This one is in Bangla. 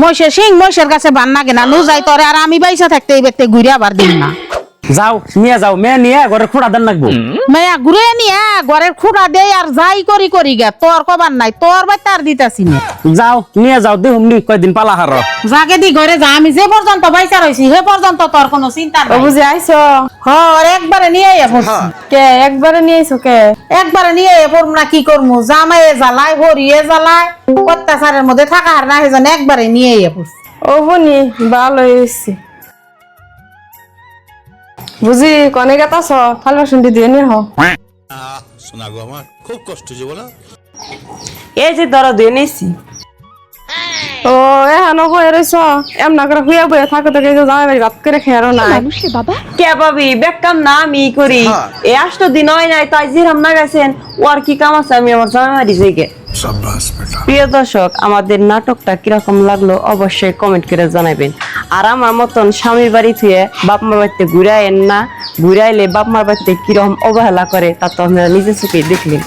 মহিষের সিং মহিষের কাছে বান না কেনা নু যাই তোরে আর আমি বাইসা থাকতে এই ব্যক্তি ঘুরে আবার দিন না যাও নিয়ে যাও মেয়ে নিয়ে ঘরে খোড়া দেন লাগবো মেয়া ঘুরে নিয়া ঘরের খুঁড়া দেয় আর যাই করি গে তোর কবার নাই তোর বাই তার দিতাছি না যাও নিয়ে যাও দেহুম নি কয়দিন পালা হার যাকে দি ঘরে যা আমি যে পর্যন্ত বাইসা রইছি হে পর্যন্ত তোর কোনো চিন্তা নাই বুঝে আইছো হর একবারে নিয়ে আইয়া পড়ছি কে একবারে নিয়ে আইছো কে একবারে নিয়ে আইয়া পড়ম না কি করমু জামাইয়ে জ্বালায় হরিয়ে জ্বালায় অত্যাচারের মধ্যে থাকা আর না সেজন একবারে নিয়ে আইয়া পড়ছি ও বনি ভালো হয়েছে বুঝি কনে গেতাছ থাল বাসনটি দিয়ে নিয়ে হও শোনা গো আমার খুব কষ্ট যে বলো এই যে ধরো দিয়ে নিয়েছি ও এখানো বয়ে রয়েছ এমন করে হুইয়া বয়ে থাকো তো কিন্তু জামাই বাড়ি ভাত করে খেয়ারও না কে পাবি বেকাম না আমি করি এই 8 দিন হয় নাই তাই জিরাম না গেছেন ওর কি কাম আছে আমি আমার জামাই বাড়ি যাই গে প্রিয় দর্শক আমাদের নাটকটা কিরকম লাগলো অবশ্যই কমেন্ট করে জানাবেন আর আমার মতন স্বামীর বাড়ি থেকে বাপ মার বাড়িতে ঘুরাইয়েন না ঘুরাইলে বাপ মার বাড়িতে কিরকম অবহেলা করে তা তো আপনারা নিজে চোখে দেখলেন।